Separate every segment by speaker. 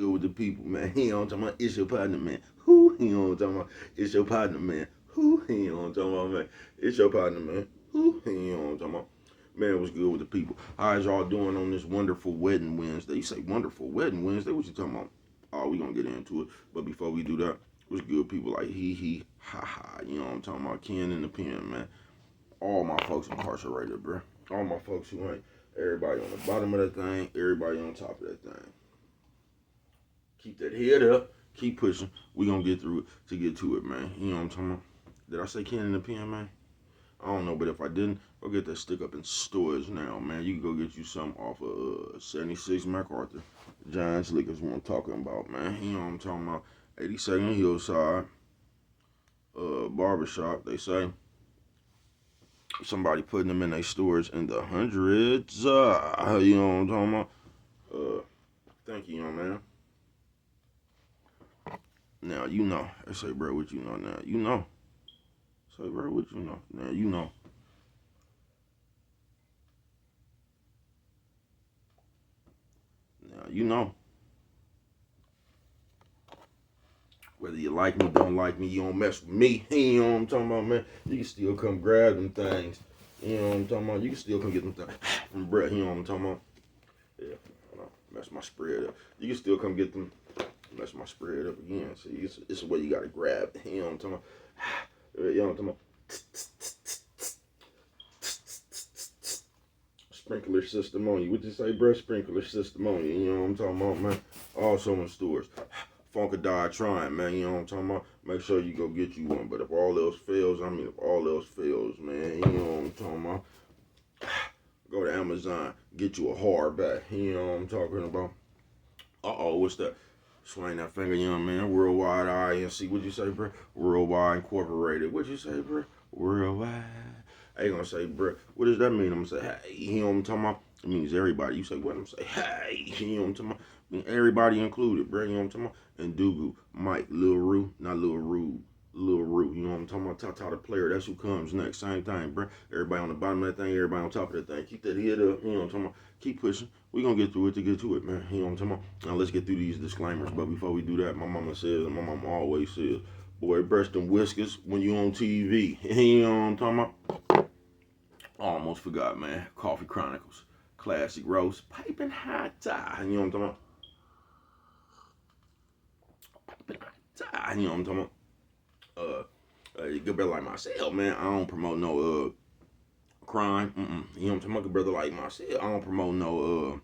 Speaker 1: good with the people, man. You know what I'm talking about? It's your partner, man. Who? You know what I'm talking about? It's your partner, man. Who? You know what I'm talking about, man? It's your partner, man. Who? You know what I'm talking about? Man, what's good with the people? How's y'all doing on this wonderful wedding Wednesday? You say wonderful wedding Wednesday? What you talking about? Oh, we gonna get into it. But before we do that, what's good people like he, ha ha. You know what I'm talking about? Ken in the pen, man. All my folks incarcerated, bro. All my folks who ain't. Everybody on the bottom of that thing, everybody on top of that thing. Keep that head up. Keep pushing. We gonna get through it to get to it, man. You know what I'm talking about? Did I say Ken in the pen, man? I don't know, but if I didn't, go get that stick up in stores now, man. You can go get you some off of 76 MacArthur. Giants Liquors, what I'm talking about, man. You know what I'm talking about? 82nd Hillside, barbershop, they say. Somebody putting them in their stores in the hundreds. You know what I'm talking about? Thank you, young man. Now, you know. I say, bro, what you know now? You know. Say, bro, what you know? Now, you know. Now, you know. Whether you like me, don't like me, you don't mess with me. You know what I'm talking about, man? You can still come grab them things. You know what I'm talking about? You can still come get them things from Brett. You know what I'm talking about? Yeah, mess my spread up. You can still come get them. Mess my spread up again. See, it's the way you gotta grab. You know what I'm talking about? You know what I'm talking about? Sprinkler system on you. What you say, bro? Sprinkler system on you. You know what I'm talking about, man? Also in stores. Funkadile trying, man. You know what I'm talking about? Make sure you go get you one. But if all else fails, if all else fails, man, you know what I'm talking about? Go to Amazon, get you a hardback. You know what I'm talking about? Uh-oh, what's that? Swing that finger, young man. Worldwide INC. What'd you say, bro? Worldwide Incorporated. What'd you say, bro? Worldwide. I ain't gonna say, bro. What does that mean? I'm gonna say, hey. You know what I'm talking about? It means everybody. You say what? I'm gonna say, hey. You know what I'm talking about? I mean, everybody included, bro. You know what I'm talking about? And Dugu, Mike, Lil Rue, not Lil Rue. Lil Rue, you know what I'm talking about? Tata the player, that's who comes next. Same thing, bro. Everybody on the bottom of that thing, everybody on top of that thing. Keep that head up, you know what I'm talking about? Keep pushing. We gonna get through it to get to it, man. You know what I'm talking about? Now let's get through these disclaimers. But before we do that, my mama says, and my mama always says, boy, breast and whiskers when you on TV. You know what I'm talking about? I almost forgot, man. Coffee Chronicles. Classic roast. Piping hot tie. You know what I'm talking about? Piping hot tie. You know what I'm talking about? Good brother like myself, man. I don't promote no crime. You know what I'm talking about? Good brother like myself. I don't promote no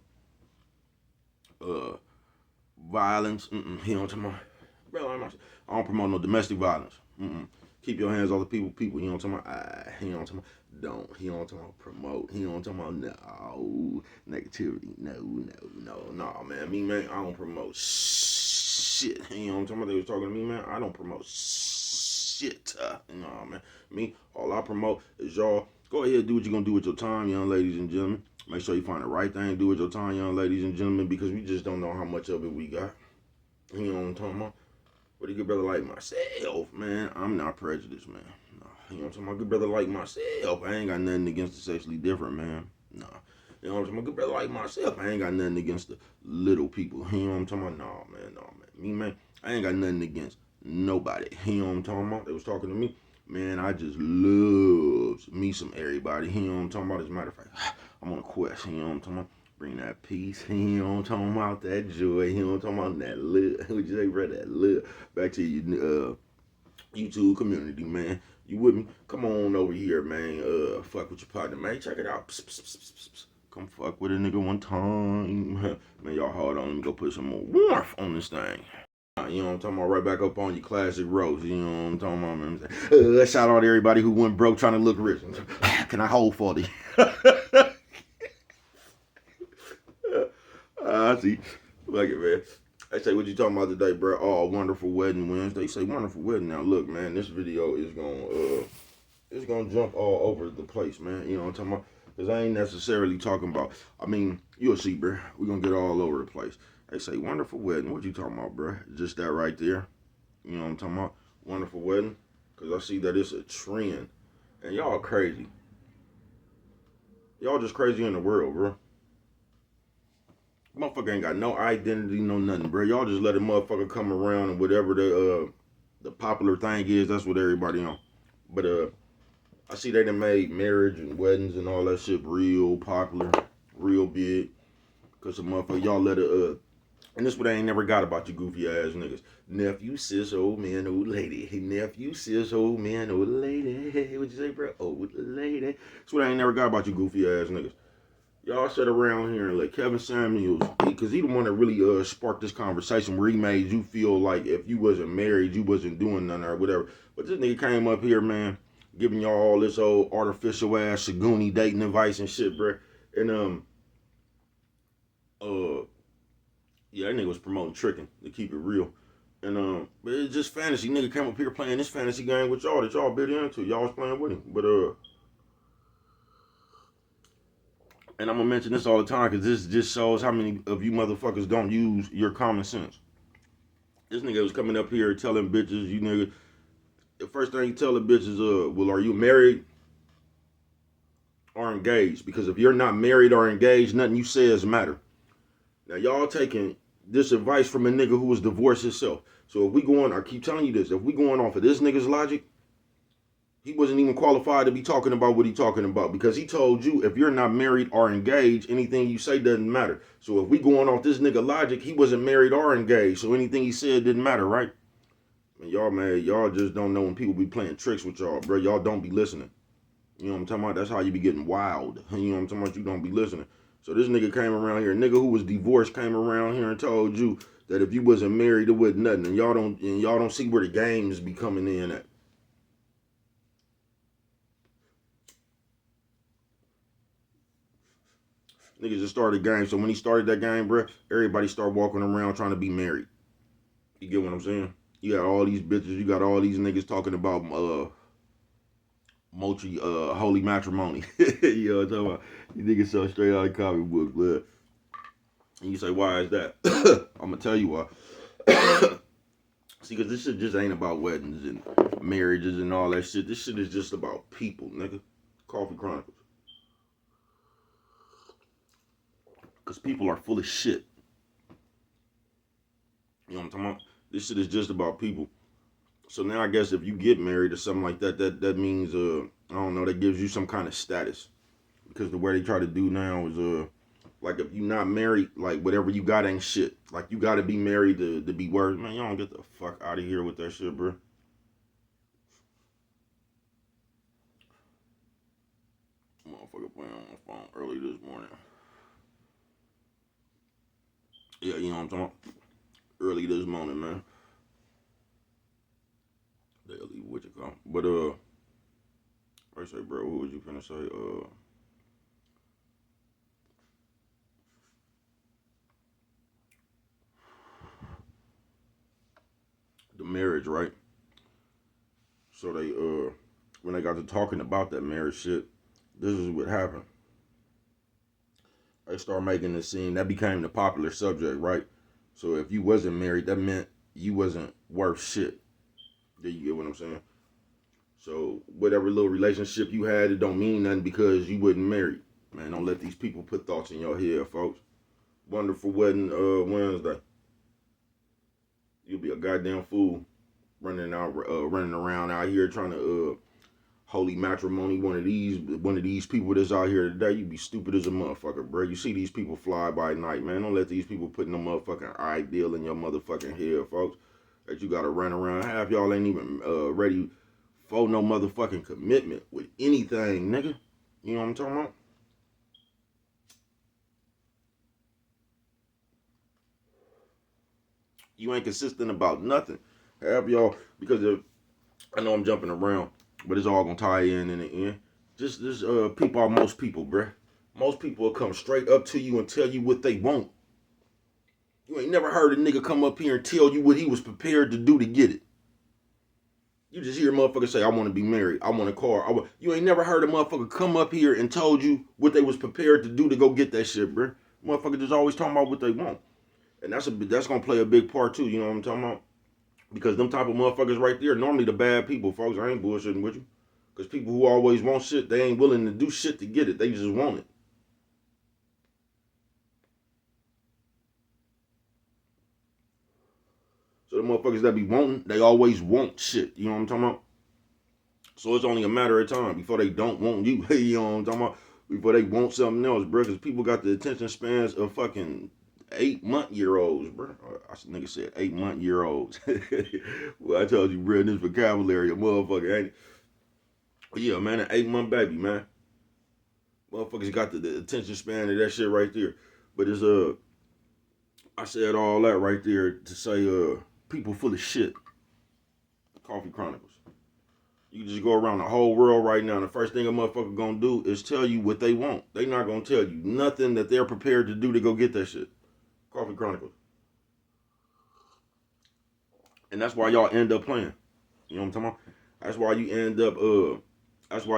Speaker 1: violence. You know what I'm talking about? Brother like myself. I don't promote no domestic violence. Keep your hands off the people. You know what I'm talking about? You know what I'm talking about? Don't. You know what I'm talking about? Promote. You know what I'm talking about? No. Negativity. No, man. Me, man, I don't promote shit. You know what I'm talking about? They was talking to me, man. I don't promote shit. No, man. Me, all I promote is y'all go ahead and do what you're going to do with your time, young ladies and gentlemen. Make sure you find the right thing to do with your time, young ladies and gentlemen, because we just don't know how much of it we got. You know what I'm talking about? But a good brother like myself, man, I'm not prejudiced, man. No, you know what I'm talking about? Good brother like myself, I ain't got nothing against the sexually different, man. No. You know what I'm talking about? Good brother like myself, I ain't got nothing against the little people. You know what I'm talking about? No, man. Me, man, I ain't got nothing against nobody. You know what I'm talking about? They was talking to me. Man, I just loves me some everybody. You know what I'm talking about? As a matter of fact, I'm on a quest. You know what I'm talking about? Bring that peace. You know what I'm talking about? That joy. You know what I'm talking about? That love. Would you say, bro? That love. Back to your YouTube community, man. You with me? Come on over here, man. Fuck with your partner, man. Check it out. Psst, psst, psst, psst, psst. Come fuck with a nigga one time. Man, y'all hold on. Let me go put some more warmth on this thing. You know what I'm talking about? Right back up on your classic roast. You know what I'm talking about, man? Shout out to everybody who went broke trying to look rich. Can I hold 40? I see. Look it, man. I say, what you talking about today, bro? Oh, wonderful wedding Wednesday. Say wonderful wedding. Now, look, man, this video is gonna jump all over the place, man. You know what I'm talking about? Because I ain't necessarily talking about, I mean, you'll see, bro. We're gonna get all over the place. They say, wonderful wedding. What you talking about, bro? Just that right there. You know what I'm talking about? Wonderful wedding. Because I see that it's a trend. And y'all crazy. Y'all just crazy in the world, bro. Motherfucker ain't got no identity, no nothing, bro. Y'all just let a motherfucker come around and whatever the popular thing is, that's what everybody on. But I see they done made marriage and weddings and all that shit real popular, real big. Cause the motherfucker, y'all let it and this what I ain't never got about you goofy ass niggas. Nephew, sis, old man, old lady. Nephew, sis, old man, old lady. What'd you say, bro? Old lady. That's what I ain't never got about you goofy ass niggas. Y'all sit around here and let Kevin Samuels, because he the one that really sparked this conversation where he made you feel like if you wasn't married, you wasn't doing nothing or whatever. But this nigga came up here, man, giving y'all all this old artificial ass Shaguni dating advice and shit, bro. And uh yeah, that nigga was promoting tricking to keep it real. And but it's just fantasy. Nigga came up here playing this fantasy game with y'all that y'all bit into. Y'all was playing with him. But and I'm gonna mention this all the time because this just shows how many of you motherfuckers don't use your common sense. This nigga was coming up here telling bitches, you nigga, the first thing you tell the bitches, well, are you married or engaged? Because if you're not married or engaged, nothing you say is matter. Now y'all taking this advice from a nigga who was divorced himself. So if we going, I keep telling you this, if we going off of this nigga's logic, he wasn't even qualified to be talking about what he talking about because he told you if you're not married or engaged, anything you say doesn't matter. So if we going off this nigga logic, he wasn't married or engaged, so anything he said didn't matter, right? And y'all, man, y'all just don't know when people be playing tricks with y'all, bro. Y'all don't be listening. You know what I'm talking about? That's how you be getting wild. You know what I'm talking about? You don't be listening. So this nigga came around here, nigga who was divorced came around here and told you that if you wasn't married, it wasn't nothing. And y'all don't see where the games be coming in at. Niggas just started a game. So when he started that game, bro, everybody started walking around trying to be married. You get what I'm saying? You got all these bitches, you got all these niggas talking about holy matrimony. You know what I'm talking about? You niggas so straight out of comic book, blood. And you say, why is that? I'm gonna tell you why. See, because this shit just ain't about weddings and marriages and all that shit. This shit is just about people, nigga. Coffee Chronicles. Because people are full of shit. You know what I'm talking about? This shit is just about people. So now I guess if you get married or something like that, that means I don't know, that gives you some kind of status. Because the way they try to do now is like if you not married, like whatever you got ain't shit. Like you gotta be married to be worth. Man, y'all don't get the fuck out of here with that shit, bro. Motherfucker playing on my phone early this morning. Yeah, you know what I'm talking about? Early this morning, man. Daily, what you call? But I say, bro, what was you finna say? The marriage, right? So they when they got to talking about that marriage shit, this is what happened. They start making the scene that became the popular subject, right? So if you wasn't married, that meant you wasn't worth shit. Do you get what I'm saying? So whatever little relationship you had, it don't mean nothing because you wasn't married. Man, don't let these people put thoughts in your head, folks. Wonderful wedding Wednesday. You'll be a goddamn fool running around out here trying to holy matrimony one of these people that's out here today. You be stupid as a motherfucker, bro. You see these people fly by night, man. Don't let these people put no motherfucking ideal in your motherfucking head, folks. That you gotta run around. Half y'all ain't even ready for no motherfucking commitment with anything, nigga. You know what I'm talking about? You ain't consistent about nothing. Half y'all, because of, I know I'm jumping around, but it's all gonna tie in the end. Just people are most people, bruh. Most people will come straight up to you and tell you what they want. You ain't never heard a nigga come up here and tell you what he was prepared to do to get it. You just hear a motherfucker say, I want to be married. I want a car. You ain't never heard a motherfucker come up here and told you what they was prepared to do to go get that shit, bruh. Motherfucker just always talking about what they want. And that's gonna play a big part too, you know what I'm talking about? Because them type of motherfuckers right there, normally the bad people, folks. I ain't bullshitting with you. Because people who always want shit, they ain't willing to do shit to get it. They just want it. So the motherfuckers that be wanting, they always want shit. You know what I'm talking about? So it's only a matter of time before they don't want you. You know what I'm talking about? Before they want something else, bro. Because people got the attention spans of fucking 8-month-year-olds, bro. I nigga said 8-month-year-olds. Well, I told you, bro, this vocabulary, a motherfucker, ain't it? But yeah, man, an 8-month baby, man. Motherfuckers got the attention span of that shit right there. But it's I said all that right there to say people full of shit. Coffee Chronicles. You just go around the whole world right now, and the first thing a motherfucker gonna do is tell you what they want. They not gonna tell you nothing that they're prepared to do to go get that shit. Coffee Chronicles. And that's why y'all end up playing. You know what I'm talking about? That's why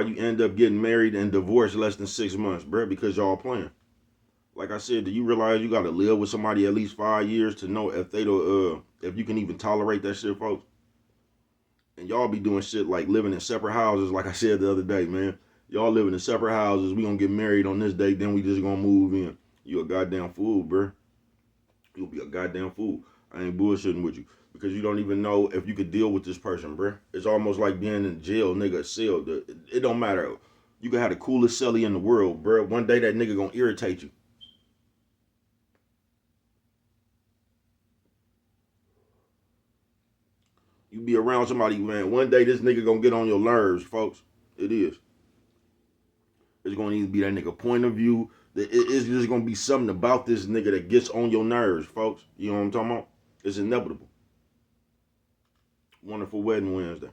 Speaker 1: you end up getting married and divorced less than 6 months, bro, because y'all playing. Like I said, do you realize you gotta live with somebody at least 5 years to know if if you can even tolerate that shit, folks? And y'all be doing shit like living in separate houses, like I said the other day, man. Y'all living in separate houses. We gonna get married on this date, then we just gonna move in. You a goddamn fool, bro. You'll be a goddamn fool. I ain't bullshitting with you. Because you don't even know if you could deal with this person, bro. It's almost like being in jail, nigga, a cell. It don't matter. You can have the coolest celly in the world, bro. One day that nigga gonna irritate you. You be around somebody, man. One day this nigga gonna get on your nerves, folks. It is. It's gonna either be that nigga point of view. It's just gonna be something about this nigga that gets on your nerves, folks. You know what I'm talking about? It's inevitable. Wonderful Wedding Wednesday.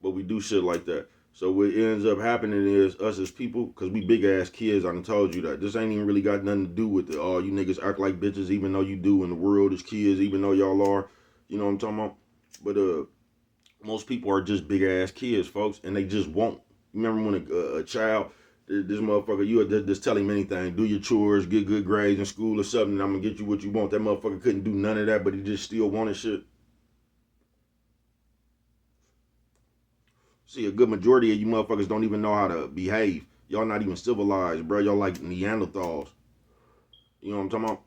Speaker 1: But we do shit like that. So what ends up happening is us as people, because we big ass kids, I done told you that. This ain't even really got nothing to do with it. Oh, you niggas act like bitches even though you do, and the world is kids even though y'all are. You know what I'm talking about? But most people are just big ass kids, folks, and they just won't. Remember when a child, this motherfucker, you just tell him anything, do your chores, get good grades in school or something, and I'm gonna get you what you want. That motherfucker couldn't do none of that, but he just still wanted shit. See, a good majority of you motherfuckers don't even know how to behave. Y'all not even civilized, bro. Y'all like Neanderthals. You know what I'm talking about?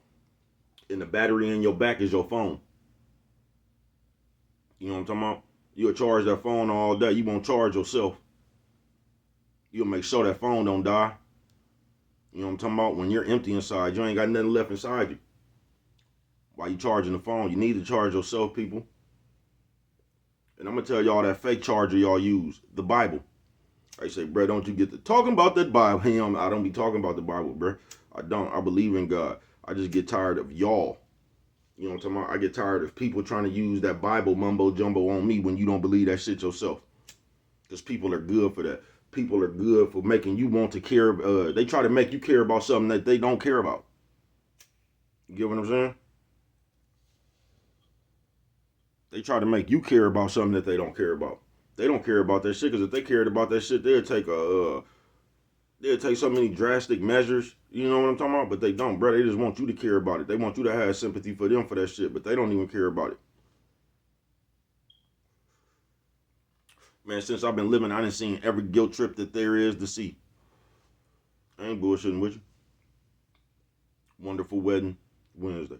Speaker 1: And the battery in your back is your phone. You know what I'm talking about? You'll charge that phone all day. You won't charge yourself. You'll make sure that phone don't die. You know what I'm talking about? When you're empty inside, you ain't got nothing left inside you. While you charging the phone, you need to charge yourself, people. And I'm going to tell y'all that fake charger y'all use, the Bible. I say, bro, don't you get to talking about that Bible. I don't be talking about the Bible, bro. I don't. I believe in God. I just get tired of y'all. You know what I'm talking about? I get tired of people trying to use that Bible mumbo jumbo on me when you don't believe that shit yourself. Because people are good for that. People are good for making you want to care. They try to make you care about something that they don't care about. You get what I'm saying? They try to make you care about something that they don't care about. They don't care about that shit because if they cared about that shit, they'll take so many drastic measures. You know what I'm talking about? But they don't, bro. They just want you to care about it. They want you to have sympathy for them for that shit, but they don't even care about it. Man, since I've been living, I done seen every guilt trip that there is to see. I ain't bullshitting with you. Wonderful Wedding Wednesday.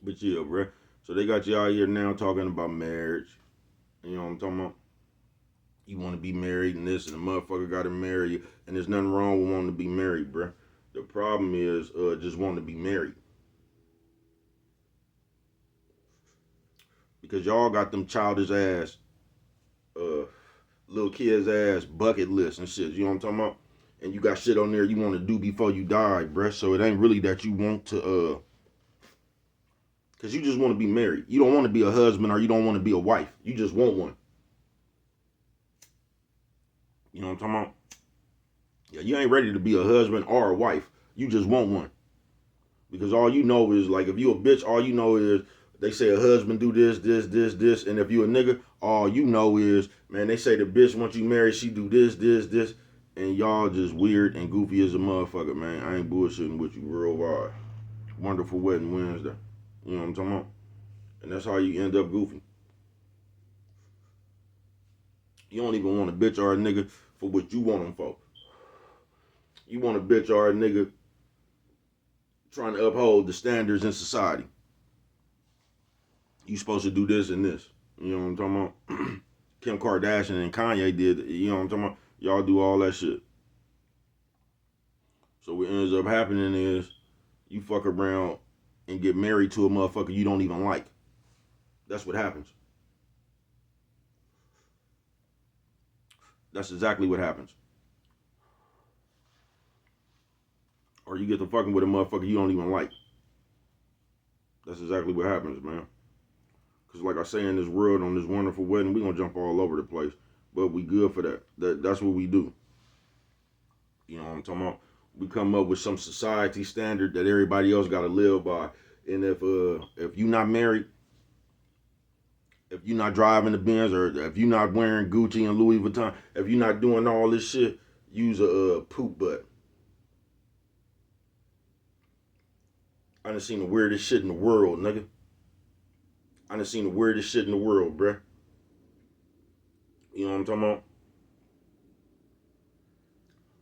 Speaker 1: But yeah, bro. So they got you out here now talking about marriage. You know what I'm talking about? You want to be married and this and the motherfucker got to marry you. And there's nothing wrong with wanting to be married, bro. The problem is just wanting to be married. Because y'all got them childish ass, little kids ass bucket lists and shit. You know what I'm talking about? And you got shit on there you want to do before you die, bruh. So it ain't really that you want to, because you just want to be married. You don't want to be a husband or you don't want to be a wife. You just want one. You know what I'm talking about? Yeah, you ain't ready to be a husband or a wife. You just want one. Because all you know is, like, if you a bitch, all you know is they say a husband do this, this, this, this. And if you a nigga, all you know is, man, they say the bitch, once you marry, she do this, this, this. And y'all just weird and goofy as a motherfucker, man. I ain't bullshitting with you worldwide. Wonderful Wedding Wednesday. You know what I'm talking about? And that's how you end up goofy. You don't even want a bitch or a nigga for what you want them for. You want a bitch or a nigga trying to uphold the standards in society. You supposed to do this and this. You know what I'm talking about? Kim Kardashian and Kanye did. You know what I'm talking about? Y'all do all that shit. So what ends up happening is you fuck around and get married to a motherfucker you don't even like. That's what happens. That's exactly what happens. Or you get to fucking with a motherfucker you don't even like. That's exactly what happens, man. Because like I say in this world, on this wonderful wedding, we gonna jump all over the place. But we good for that. That's what we do. You know what I'm talking about? We come up with some society standard that everybody else gotta live by. And if you not married, if you're not driving the Benz, or if you're not wearing Gucci and Louis Vuitton, if you're not doing all this shit, use a poop butt. I done seen the weirdest shit in the world, nigga. I done seen the weirdest shit in the world, bruh. You know what I'm talking about?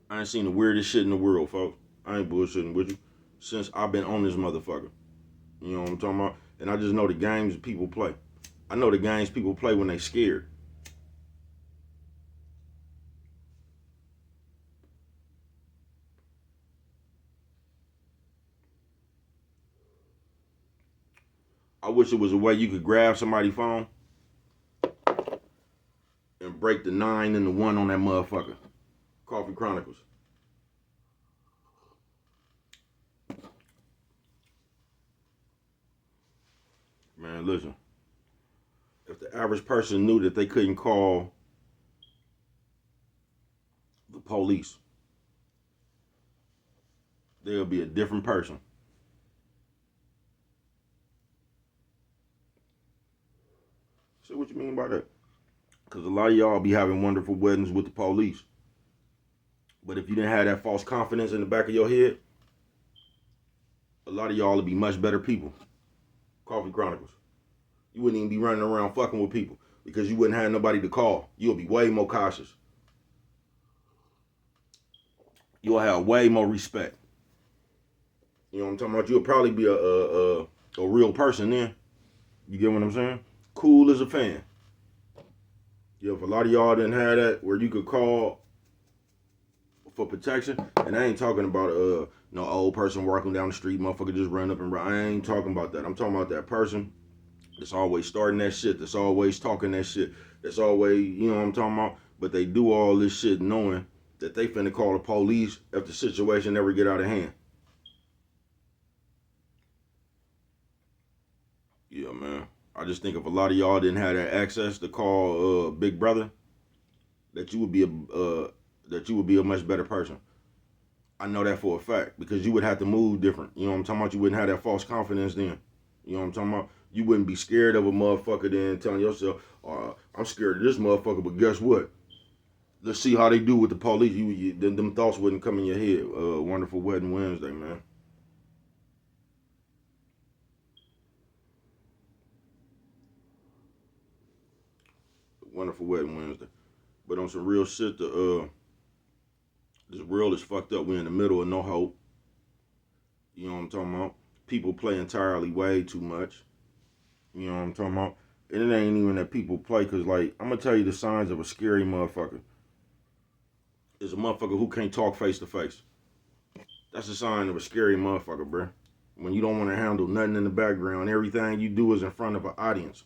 Speaker 1: I ain't seen the weirdest shit in the world, folks. I ain't bullshitting with you. Since I've been on this motherfucker. You know what I'm talking about? And I just know the games people play. I know the games people play when they scared. I wish it was a way you could grab somebody's phone and break the 9 and the 1 on that motherfucker. Coffee Chronicles. Man, listen. If the average person knew that they couldn't call the police, they'll be a different person. So what you mean by that? Because a lot of y'all be having wonderful weddings with the police. But if you didn't have that false confidence in the back of your head, a lot of y'all would be much better people. Coffee Chronicles. You wouldn't even be running around fucking with people because you wouldn't have nobody to call. You'll be way more cautious. You'll have way more respect. You know what I'm talking about? You'll probably be a real person then. You get what I'm saying? Cool as a fan. Yeah, if a lot of y'all didn't have that where you could call for protection, and I ain't talking about no old person walking down the street, motherfucker just run up and run. I ain't talking about that. I'm talking about that person that's always starting that shit, that's always talking that shit, that's always, you know what I'm talking about? But they do all this shit knowing that they finna call the police if the situation ever get out of hand. Yeah, man. I just think if a lot of y'all didn't have that access to call Big Brother, that you would be a much better person. I know that for a fact because you would have to move different. You know what I'm talking about? You wouldn't have that false confidence then. You know what I'm talking about? You wouldn't be scared of a motherfucker then telling yourself, I'm scared of this motherfucker, but guess what? Let's see how they do with the police. Them thoughts wouldn't come in your head. Wonderful Wedding Wednesday, man. Wonderful Wedding Wednesday. But on some real shit, this world is fucked up. We're in the middle of no hope. You know what I'm talking about? People play entirely way too much. You know what I'm talking about? And it ain't even that people play, because, like, I'm going to tell you the signs of a scary motherfucker. Is a motherfucker who can't talk face to face. That's a sign of a scary motherfucker, bruh. When you don't want to handle nothing in the background, everything you do is in front of an audience.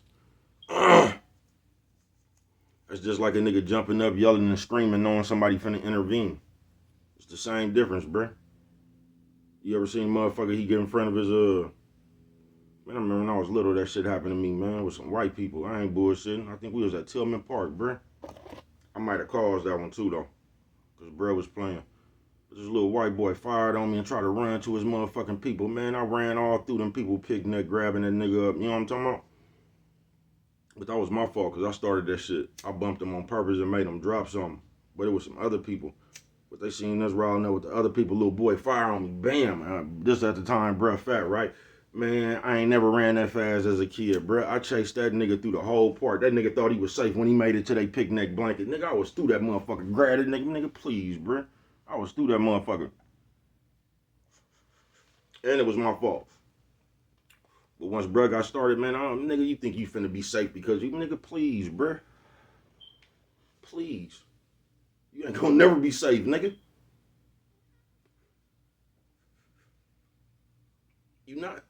Speaker 1: That's just like a nigga jumping up, yelling and screaming, knowing somebody finna intervene. It's the same difference, bruh. You ever seen a motherfucker, he get in front of his, man, I remember when I was little, that shit happened to me, man, with some white people. I ain't bullshitting. I think we was at Tillman Park, bruh. I might have caused that one too, though. Because bruh was playing. This little white boy fired on me and tried to run to his motherfucking people. Man, I ran all through them people, picking that, grabbing that nigga up. You know what I'm talking about? But that was my fault because I started that shit. I bumped him on purpose and made him drop something. But it was some other people. But they seen us riding up with the other people. Little boy fire on me. Bam. This at the time, bruh, fat, right? Man, I ain't never ran that fast as a kid, bruh. I chased that nigga through the whole park. That nigga thought he was safe when he made it to their picnic blanket. Nigga, I was through that motherfucker. Grab it, nigga, please, bruh. I was through that motherfucker. And it was my fault. But once bruh got started, man, nigga, you think you finna be safe because you, nigga, please, bruh. Please. You ain't gonna never be safe, nigga. You not.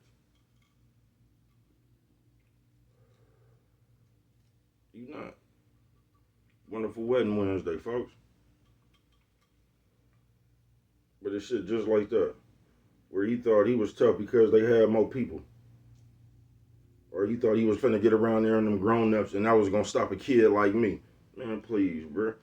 Speaker 1: You not. Wonderful wedding Wednesday, folks. But it's shit just like that. Where he thought he was tough because they had more people. Or he thought he was finna get around there and them grown ups and I was gonna stop a kid like me. Man, please, bruh.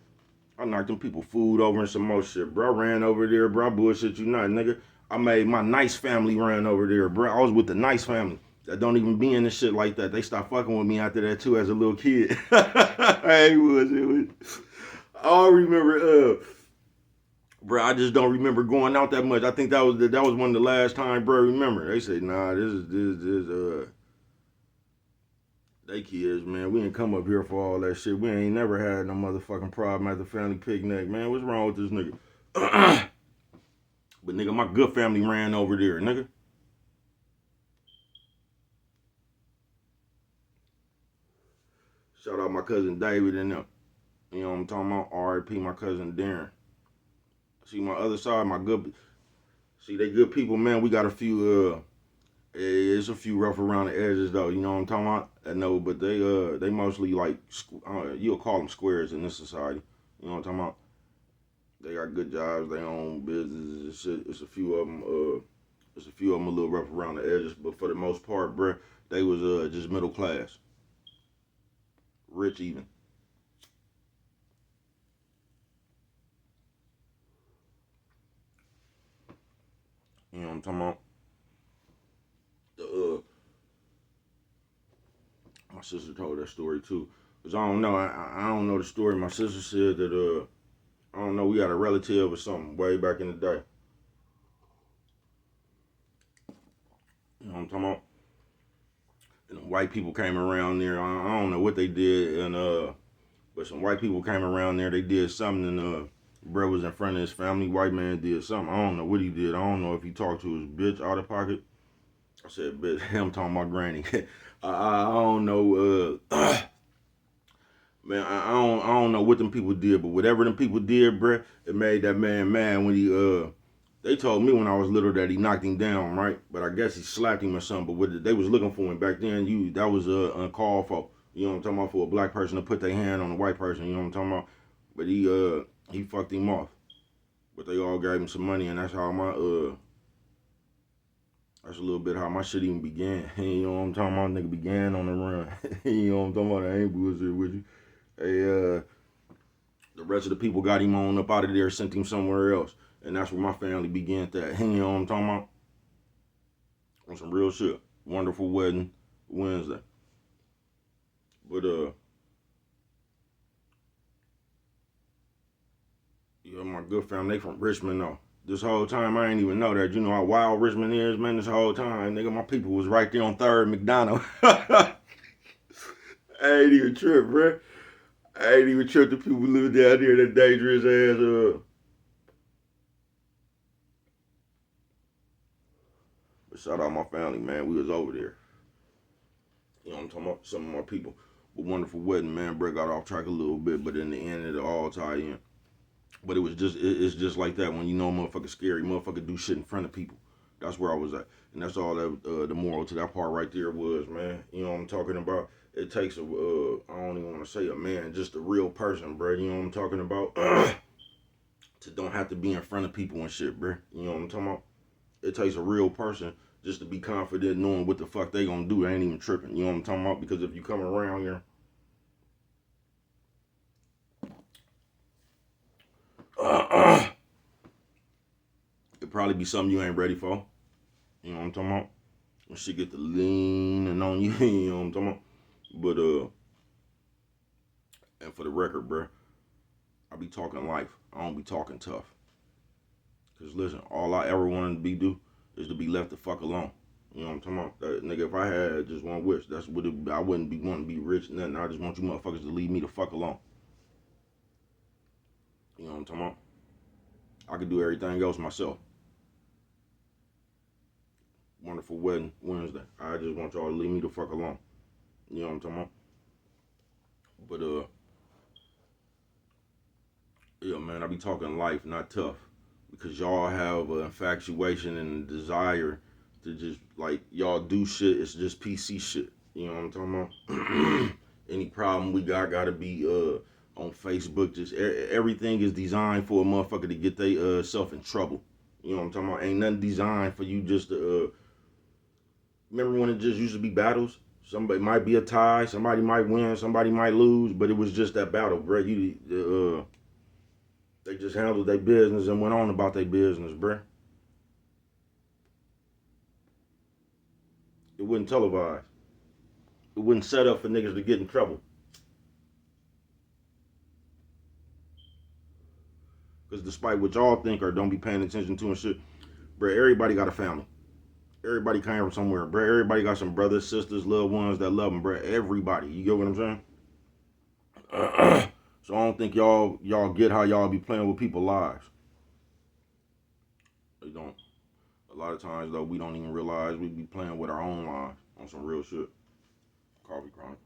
Speaker 1: I knocked them people food over and some more shit, bro. I ran over there, bro. I bullshit you not, nigga. I made my nice family ran over there, bro. I was with the nice family that don't even be in this shit like that. They stopped fucking with me after that too as a little kid. It was. I remember, bro. I just don't remember going out that much. I think that was one of the last time, bro. Remember? They say, nah, this they kids, man. We ain't come up here for all that shit. We ain't never had no motherfucking problem at the family picnic, man. What's wrong with this nigga? But nigga, my good family ran over there, nigga. Shout out my cousin David and them. You know what I'm talking about? R.I.P. my cousin Darren. See my other side, my good. See they good people, man. We got a few. It's a few rough around the edges though. You know what I'm talking about? I know, but they mostly like you'll call them squares in this society. You know what I'm talking about? They got good jobs, they own businesses, shit. It's a few of them. It's a few of them a little rough around the edges, but for the most part, bruh, they was just middle class, rich even. You know what I'm talking about? The, my sister told that story too. Cause I don't know, I don't know the story. My sister said that I don't know, we got a relative or something way back in the day. You know what I'm talking about? And the white people came around there. I don't know what they did, and but some white people came around there. They did something, and bro was in front of his family. White man did something. I don't know what he did. I don't know if he talked to his bitch out of pocket. I said, bitch, him talking about granny. I don't know. Man, I don't know what them people did, but whatever them people did, bruh, it made that man mad when he they told me when I was little that he knocked him down, right? But I guess he slapped him or something. But what they was looking for him back then, that was uncalled for. You know what I'm talking about? For a black person to put their hand on a white person, you know what I'm talking about? But he fucked him off. But they all gave him some money, and that's how that's a little bit how my shit even began. You know what I'm talking about? Nigga began on the run. You know what I'm talking about? I ain't bullshit with you. Hey, the rest of the people got him on up out of there, sent him somewhere else. And that's where my family began that. You know what I'm talking about? On some real shit. Wonderful wedding Wednesday. But yeah, my good family, they from Richmond though. This whole time I ain't even know that. You know how wild Richmond is, man. This whole time, nigga, my people was right there on 3rd McDonald. I ain't even trip, bro. I ain't even trip the people living down there that dangerous ass But shout out my family, man. We was over there. You know what I'm talking about? Some of my people. But wonderful wedding, man. Brett got off track a little bit, but in the end, it all tie in. But it's just like that when you know a motherfucker scary, motherfucker do shit in front of people. That's where I was at, and that's all that the moral to that part right there was, man. You know what I'm talking about? It takes I don't even want to say a man, just a real person, bro. You know what I'm talking about? To don't have to be in front of people and shit, bro. You know what I'm talking about? It takes a real person just to be confident knowing what the fuck they gonna do. They ain't even tripping. You know what I'm talking about? Because if you come around here, it probably be something you ain't ready for. You know what I'm talking about? When shit get to leaning on you, you know what I'm talking about? But and for the record, bro, I be talking life. I don't be talking tough. Cause listen, all I ever wanted to be do is to be left the fuck alone. You know what I'm talking about? That, nigga, if I had just one wish, that's what I wouldn't be wanting to be rich and nothing. I just want you motherfuckers to leave me the fuck alone. You know what I'm talking about? I could do everything else myself. Wonderful wedding Wednesday. I just want y'all to leave me the fuck alone. You know what I'm talking about? But yeah, man, I be talking life, not tough, because y'all have an infatuation and a desire to just like y'all do shit. It's just PC shit. You know what I'm talking about? Any problem we gotta be on Facebook. Just everything is designed for a motherfucker to get they self in trouble. You know what I'm talking about? Ain't nothing designed for you just to. Remember when it just used to be battles? Somebody might be a tie, somebody might win, somebody might lose, but it was just that battle, bro. They just handled their business and went on about their business, bro. It wasn't televised. It wasn't set up for niggas to get in trouble. Because despite what y'all think or don't be paying attention to and shit, bro, everybody got a family. Everybody came from somewhere, bro. Everybody got some brothers, sisters, loved ones that love them, bro. Everybody. You get what I'm saying? So I don't think y'all get how y'all be playing with people's lives. They don't. A lot of times though, we don't even realize we be playing with our own lives on some real shit. Coffee chronic.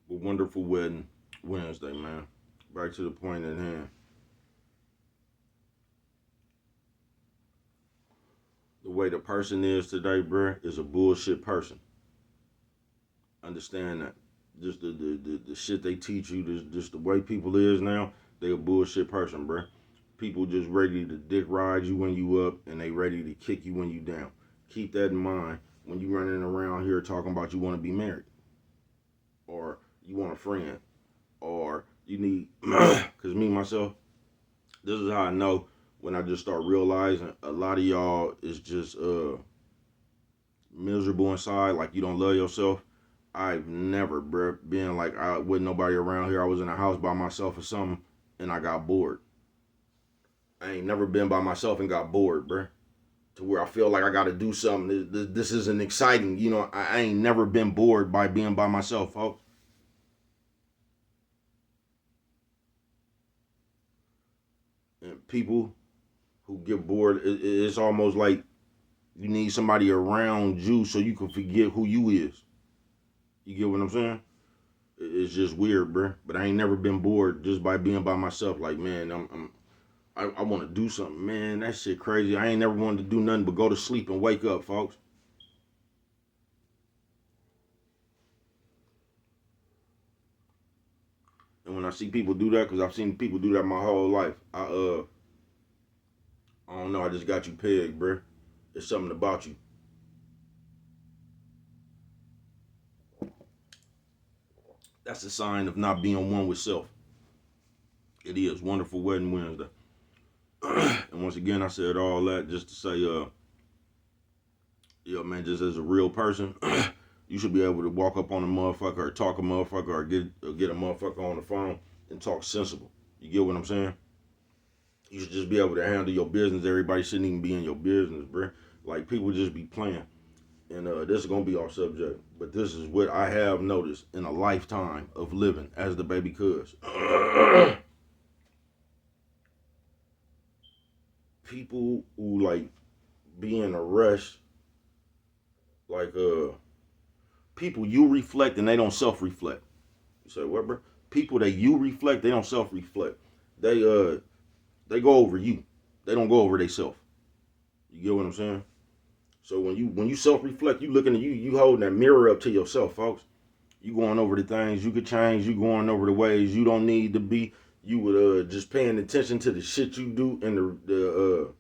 Speaker 1: But wonderful wedding Wednesday, man. Back to the point at hand. The way the person is today, bruh, is a bullshit person. Understand that. Just the shit they teach you, just the way people is now, they a bullshit person, bruh. People just ready to dick ride you when you up, and they ready to kick you when you down. Keep that in mind when you running around here talking about you want to be married, or you want a friend, or you need, because me, myself, this is how I know when I just start realizing a lot of y'all is just miserable inside, like you don't love yourself. I've never, bruh, been like I with nobody around here. I was in a house by myself or something, and I got bored. I ain't never been by myself and got bored, bruh. To where I feel like I got to do something. This isn't exciting, you know. I ain't never been bored by being by myself, folks. And people who get bored, it's almost like you need somebody around you so you can forget who you is. You get what I'm saying? It's just weird, bruh. But I ain't never been bored just by being by myself. Like, man, I want to do something, man. That shit crazy. I ain't never wanted to do nothing but go to sleep and wake up, folks. And when I see people do that, because I've seen people do that my whole life, I don't know. I just got you pegged, bruh. It's something about you. That's a sign of not being one with self. It is wonderful wedding Wednesday. And once again, I said all that just to say, yeah, man, just as a real person, you should be able to walk up on a motherfucker or talk a motherfucker or get a motherfucker on the phone and talk sensible. You get what I'm saying? You should just be able to handle your business. Everybody shouldn't even be in your business, bruh. Like, people just be playing. And this is going to be our subject. But this is what I have noticed in a lifetime of living as the baby cuz. People who, like, be in a rush, like, people you reflect and they don't self-reflect. You say, what, bro? People that you reflect, they don't self-reflect. They go over you. They don't go over themselves. You get what I'm saying? So when you self-reflect, you looking at you holding that mirror up to yourself, folks. You going over the things you could change. You going over the ways you don't need to be. You would just paying attention to the shit you do and the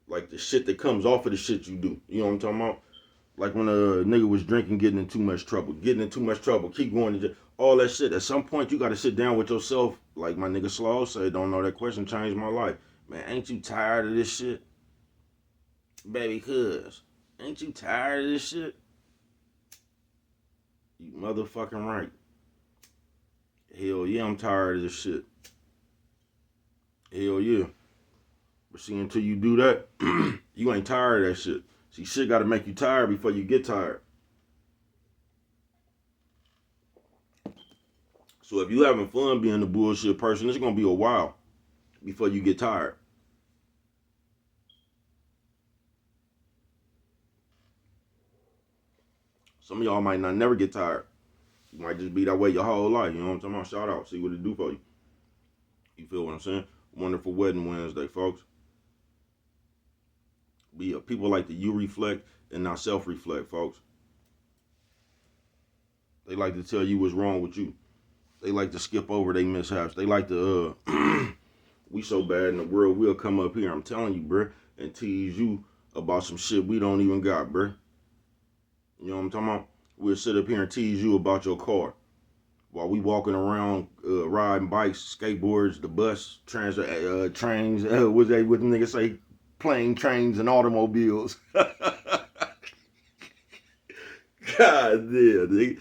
Speaker 1: like the shit that comes off of the shit you do. You know what I'm talking about? Like when a nigga was drinking, getting in too much trouble, keep going to all that shit. At some point, you got to sit down with yourself. Like my nigga Slow said, don't know that question changed my life. Man, ain't you tired of this shit? Baby cuz, ain't you tired of this shit? You motherfucking right. Hell yeah, I'm tired of this shit. Hell yeah. But see, until you do that, you ain't tired of that shit. See, shit got to make you tired before you get tired. So if you having fun being a bullshit person, it's gonna be a while. before you get tired. Some of y'all might not never get tired. You might just be that way your whole life. You know what I'm talking about? Shout out. See what it do for you. You feel what I'm saying? Wonderful Wedding Wednesday, folks. People like to you reflect and not self-reflect, folks. They like to tell you what's wrong with you. They like to skip over their mishaps. They like to, we so bad in the world, we'll come up here, I'm telling you, bruh, and tease you about some shit we don't even got, bruh. You know what I'm talking about? We'll sit up here and tease you about your car while we walking around riding bikes, skateboards, the bus, trains, what the niggas say, plane, trains, and automobiles. God damn, nigga.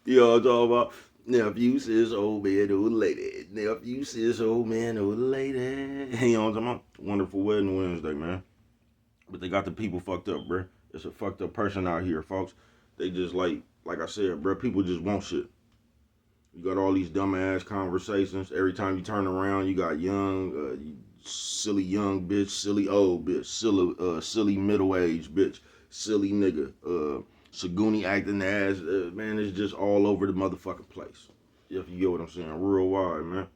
Speaker 1: You know what I'm talking about? Nephew says old man, old lady. Nephew says old man, old lady. You know what I'm talking about? Wonderful Wedding Wednesday, man. But they got the people fucked up, bruh. It's a fucked up person out here, folks. They just like I said, bruh, people just want shit. You got all these dumbass conversations. Every time you turn around, you got young, silly young bitch, silly old bitch, silly middle-aged bitch, silly nigga, Saguni acting ass. Man, it's just all over the motherfucking place. If you get what I'm saying. Real wide, man.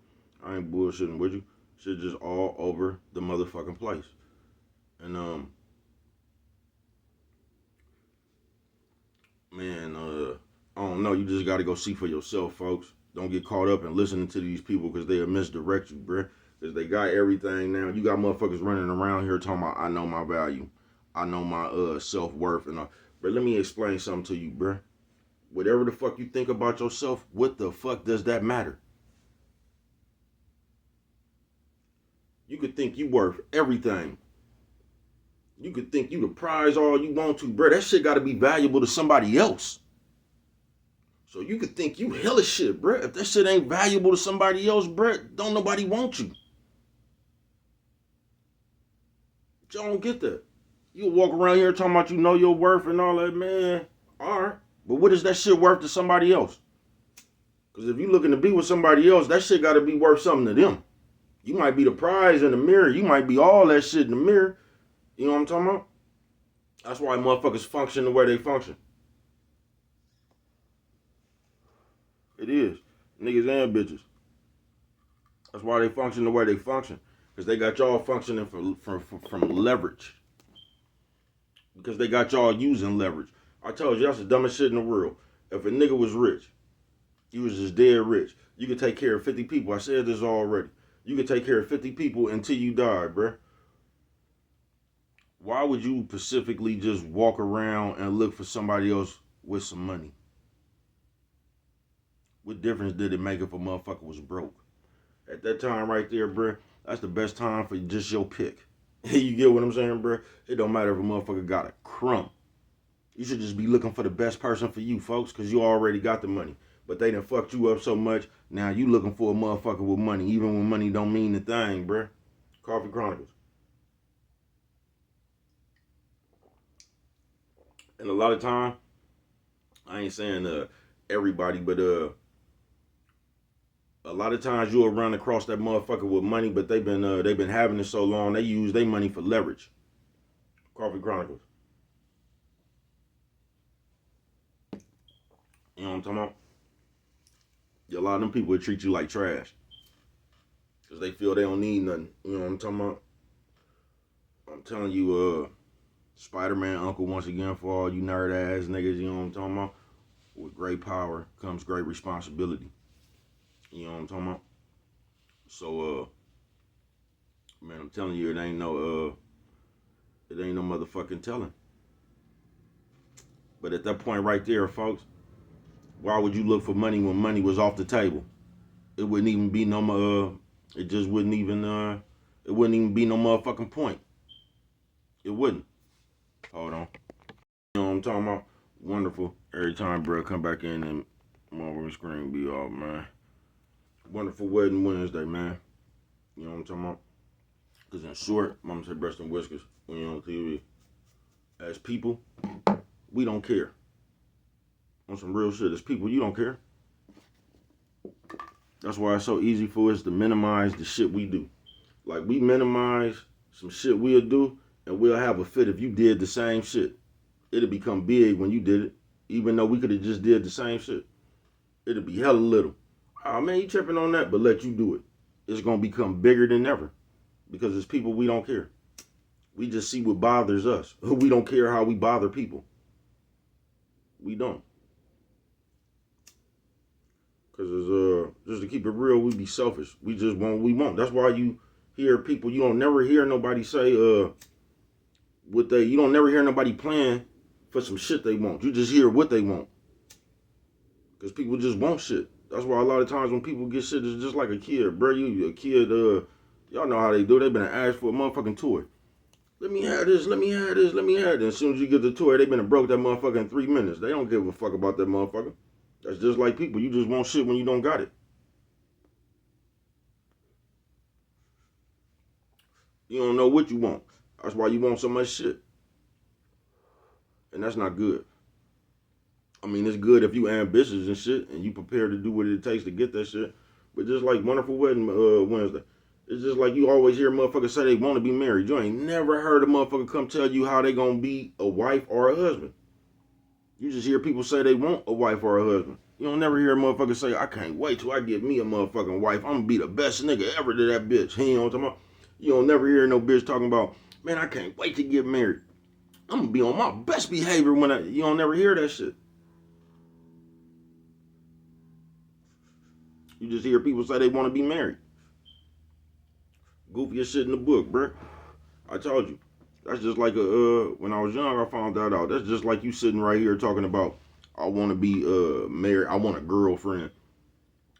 Speaker 1: I ain't bullshitting with you. Shit just all over the motherfucking place. And, man, I don't know. You just got to go see for yourself, folks. Don't get caught up in listening to these people because they'll misdirect you, bruh. Because they got everything now. You got motherfuckers running around here talking about, I know my value. I know my self-worth. And but let me explain something to you, bruh. Whatever the fuck you think about yourself, what the fuck does that matter? You could think you worth everything. You could think you the prize all you want to, bruh. That shit got to be valuable to somebody else. So you could think you hella shit, bruh. If that shit ain't valuable to somebody else, bruh, don't nobody want you. But y'all don't get that. You walk around here talking about you know your worth and all that, man. All right. But what is that shit worth to somebody else? Because if you looking to be with somebody else, that shit got to be worth something to them. You might be the prize in the mirror. You might be all that shit in the mirror. You know what I'm talking about? That's why motherfuckers function the way they function. It is. Niggas and bitches. That's why they function the way they function. Because they got y'all functioning from leverage. Because they got y'all using leverage. I told you that's the dumbest shit in the world. If a nigga was rich, he was just dead rich, you could take care of 50 people. I said this already. You could take care of 50 people until you die, bruh. Why would you specifically just walk around and look for somebody else with some money? What difference did it make if a motherfucker was broke? At that time right there, bruh, that's the best time for just your pick. You get what I'm saying, bruh? It don't matter if a motherfucker got a crumb. You should just be looking for the best person for you, folks, because you already got the money. But they done fucked you up so much, now you looking for a motherfucker with money, even when money don't mean a thing, bruh. Coffee Chronicles. And a lot of time, I ain't saying everybody, but a lot of times you'll run across that motherfucker with money, but they've been having it so long they use their money for leverage. Coffee Chronicles. You know what I'm talking about? A lot of them people will treat you like trash because they feel they don't need nothing. You know what I'm talking about? I'm telling you, Spider-Man uncle once again for all you nerd ass niggas. You know what I'm talking about? With great power comes great responsibility. You know what I'm talking about? So, man, I'm telling you, it ain't no motherfucking telling. But at that point right there, folks, why would you look for money when money was off the table? It wouldn't even be no, it just wouldn't even, it wouldn't even be no motherfucking point. It wouldn't. Hold on. You know what I'm talking about? Wonderful. Every time, bro, come back in and motherfucking screen be off, man. Wonderful Wedding Wednesday, man. You know what I'm talking about? Because in short, mama said breast and whiskers when you're on TV. As people, we don't care. On some real shit, as people, you don't care. That's why it's so easy for us to minimize the shit we do. Like we minimize some shit we'll do, and we'll have a fit if you did the same shit. It'll become big when you did it, even though we could have just did the same shit. It'll be hella little. Oh man, you tripping on that, but let you do it. It's gonna become bigger than ever because it's people we don't care. We just see what bothers us. We don't care how we bother people. We don't. Cause just to keep it real, we be selfish. We just want what we want. That's why you hear people. You don't never hear nobody say what they. You don't never hear nobody plan for some shit they want. You just hear what they want. Cause people just want shit. That's why a lot of times when people get shit, it's just like a kid, bro. You a kid. Y'all know how they do. They been asked for a motherfucking toy. Let me have this. Let me have this. Let me have this. As soon as you get the toy, they been broke that motherfucker in 3 minutes. They don't give a fuck about that motherfucker. That's just like people. You just want shit when you don't got it. You don't know what you want. That's why you want so much shit. And that's not good. I mean, it's good if you ambitious and shit and you prepared to do what it takes to get that shit. But just like Wonderful Wedding Wednesday, it's just like you always hear motherfuckers say they want to be married. You ain't never heard a motherfucker come tell you how they gonna be a wife or a husband. You just hear people say they want a wife or a husband. You don't never hear a motherfucker say, I can't wait till I get me a motherfucking wife. I'm gonna be the best nigga ever to that bitch. You know what I'm talking about? You don't never hear no bitch talking about, man, I can't wait to get married. I'm gonna be on my best behavior when you don't never hear that shit. You just hear people say they want to be married. Goofiest shit in the book, bruh. I told you. That's just like when I was young, I found that out. That's just like you sitting right here talking about, I want to be married. I want a girlfriend.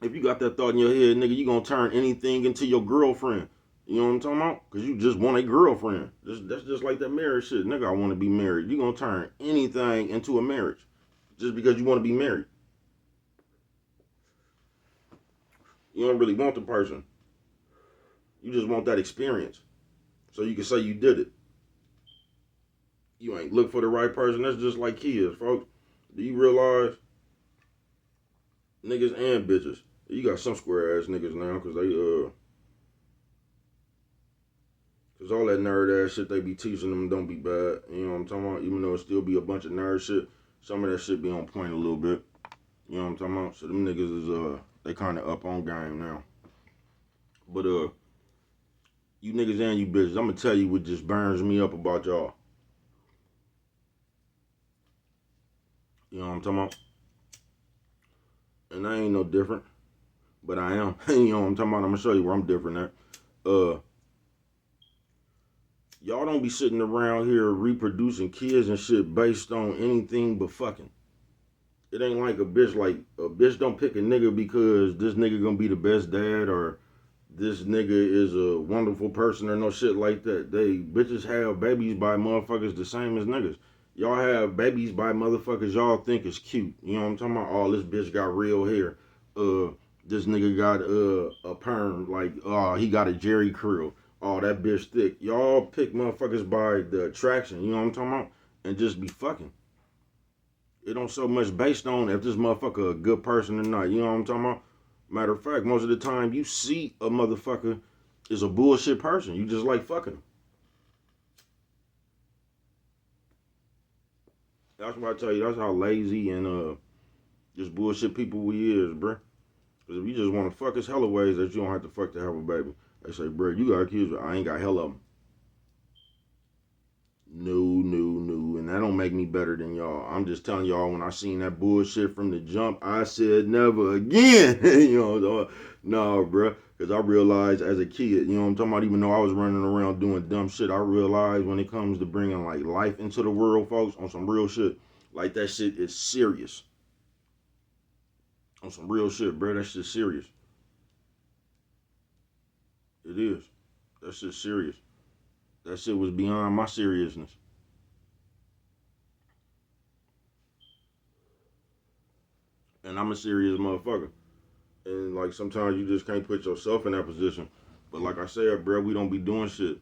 Speaker 1: If you got that thought in your head, nigga, you gonna turn anything into your girlfriend. You know what I'm talking about? Because you just want a girlfriend. That's just like that marriage shit. Nigga, I want to be married. You gonna turn anything into a marriage just because you want to be married. You don't really want the person. You just want that experience. So you can say you did it. You ain't look for the right person. That's just like kids, folks. Do you realize niggas and bitches? You got some square ass niggas now because cause all that nerd ass shit they be teaching them don't be bad. You know what I'm talking about? Even though it still be a bunch of nerd shit, some of that shit be on point a little bit. You know what I'm talking about? So them niggas is they kind of up on game now. But you niggas and you bitches, I'm gonna tell you what just burns me up about y'all. You know what I'm talking about? And I ain't no different, but I am. You know what I'm talking about? I'm gonna show you where I'm different at. Y'all don't be sitting around here reproducing kids and shit based on anything but fucking. It ain't like a bitch don't pick a nigga because this nigga gonna be the best dad or this nigga is a wonderful person or no shit like that. Bitches have babies by motherfuckers the same as niggas. Y'all have babies by motherfuckers y'all think is cute. You know what I'm talking about? Oh, this bitch got real hair. This nigga got a perm. Like, oh, he got a Jerry curl. Oh, that bitch thick. Y'all pick motherfuckers by the attraction. You know what I'm talking about? And just be fucking. It don't so much based on if this motherfucker a good person or not. You know what I'm talking about? Matter of fact, most of the time you see a motherfucker is a bullshit person. You just like fucking. That's why I tell you, that's how lazy and just bullshit people we is, bruh. Because if you just want to fuck, it's hella ways that you don't have to fuck to have a baby. They say, bruh, you got kids, but I ain't got hell of them. No. And that don't make me better than y'all. I'm just telling y'all, when I seen that bullshit from the jump, I said never again. You know, no, bruh. Because I realized as a kid, you know what I'm talking about, even though I was running around doing dumb shit, I realized when it comes to bringing like life into the world, folks, on some real shit, like that shit is serious. On some real shit, bruh, that shit's serious. It is. That shit's serious. That shit was beyond my seriousness. And I'm a serious motherfucker. And like sometimes you just can't put yourself in that position. But like I said, bro, we don't be doing shit.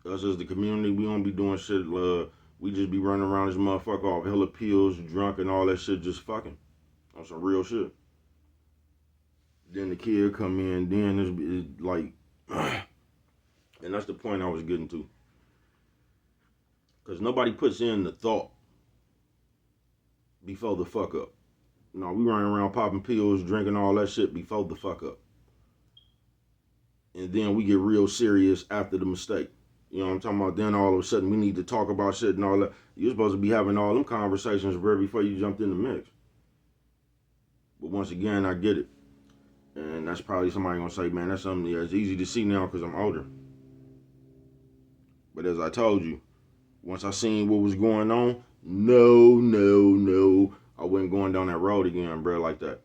Speaker 1: Us as the community, we don't be doing shit. We just be running around this motherfucker off hella pills, drunk, and all that shit, just fucking on some real shit. Then the kid come in, then it's like And that's the point I was getting to. Because nobody puts in the thought before the fuck up. No, we running around popping pills, drinking all that shit before the fuck up. And then we get real serious after the mistake. You know what I'm talking about? Then all of a sudden we need to talk about shit and all that. You're supposed to be having all them conversations before you jumped in the mix. But once again, I get it. And that's probably somebody gonna say, man, that's something that's easy to see now because I'm older. But as I told you, once I seen what was going on, no, I wasn't going down that road again, bro, like that.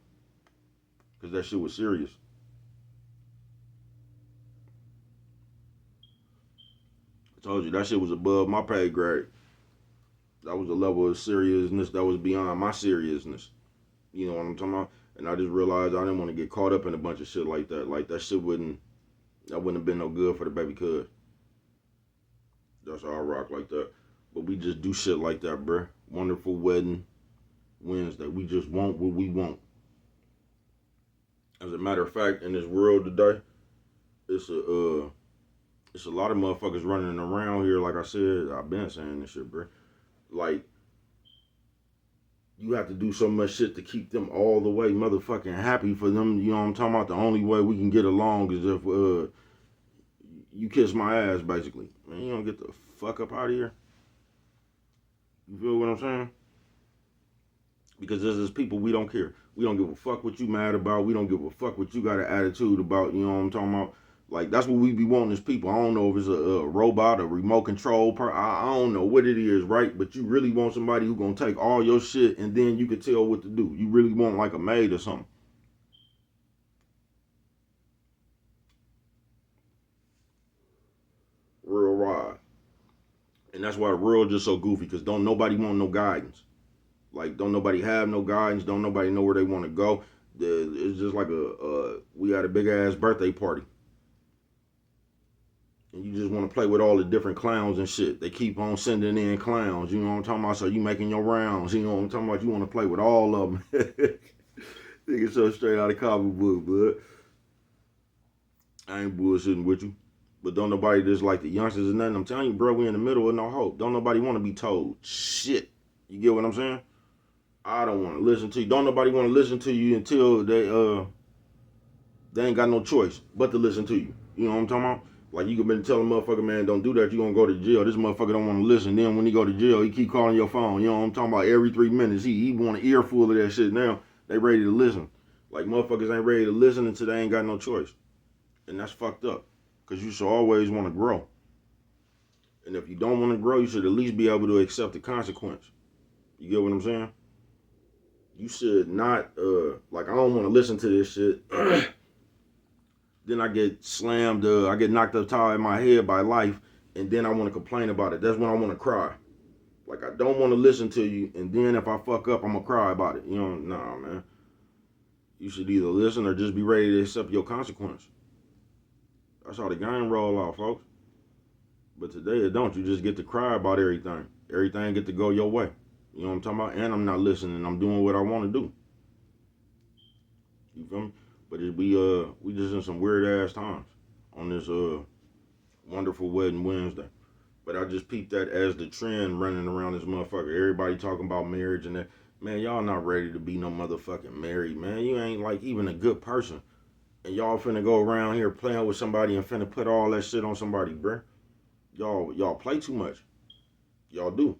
Speaker 1: Because that shit was serious. I told you, that shit was above my pay grade. That was a level of seriousness that was beyond my seriousness. You know what I'm talking about? And I just realized I didn't want to get caught up in a bunch of shit like that. Like, that shit wouldn't have been no good for the baby cuz. That's how I rock like that. But we just do shit like that, bruh. Wonderful wedding Wednesday. We just want what we want. As a matter of fact, in this world today, it's a lot of motherfuckers running around here. Like I said, I've been saying this shit, bruh. Like, you have to do so much shit to keep them all the way motherfucking happy for them. You know what I'm talking about? The only way we can get along is if you kiss my ass, basically. Man, you don't get the fuck up out of here. You feel what I'm saying? Because this is people, we don't care. We don't give a fuck what you mad about. We don't give a fuck what you got an attitude about. You know what I'm talking about? Like, that's what we be wanting as people. I don't know if it's a robot, a remote control. I don't know what it is, right? But you really want somebody who gonna take all your shit and then you can tell what to do. You really want like a maid or something. Real ride. And that's why the world just so goofy, because don't nobody want no guidance. Like, don't nobody have no guidance. Don't nobody know where they want to go. It's just like we had a big ass birthday party. And you just want to play with all the different clowns and shit. They keep on sending in clowns. You know what I'm talking about? So you making your rounds. You know what I'm talking about? You want to play with all of them. Nigga so straight out of comic book, bud. I ain't bullshitting with you. But don't nobody just like the youngsters or nothing. I'm telling you, bro, we in the middle of no hope. Don't nobody want to be told shit. You get what I'm saying? I don't want to listen to you. Don't nobody want to listen to you until they ain't got no choice but to listen to you. You know what I'm talking about? Like, you could been telling motherfucker, man, don't do that. You gonna go to jail. This motherfucker don't want to listen. Then when he go to jail, he keep calling your phone. You know what I'm talking about? Every 3 minutes, he want an earful of that shit. Now they ready to listen. Like, motherfuckers ain't ready to listen until they ain't got no choice, and that's fucked up. Cause you should always want to grow. And if you don't want to grow, you should at least be able to accept the consequence. You get what I'm saying? You should not, like, I don't want to listen to this shit. Then I get slammed, I get knocked upside in my head by life, and then I want to complain about it. That's when I want to cry. Like, I don't want to listen to you, and then if I fuck up, I'm going to cry about it. You know, nah, man. You should either listen or just be ready to accept your consequence. That's how the game roll out, folks. But today it don't. You just get to cry about everything. Everything get to go your way. You know what I'm talking about? And I'm not listening. I'm doing what I want to do. You feel me? But we just in some weird ass times on this wonderful wedding Wednesday. But I just peeped that as the trend running around this motherfucker. Everybody talking about marriage and that. Man, y'all not ready to be no motherfucking married, man. You ain't like even a good person. And y'all finna go around here playing with somebody and finna put all that shit on somebody, bruh. Y'all play too much. Y'all do.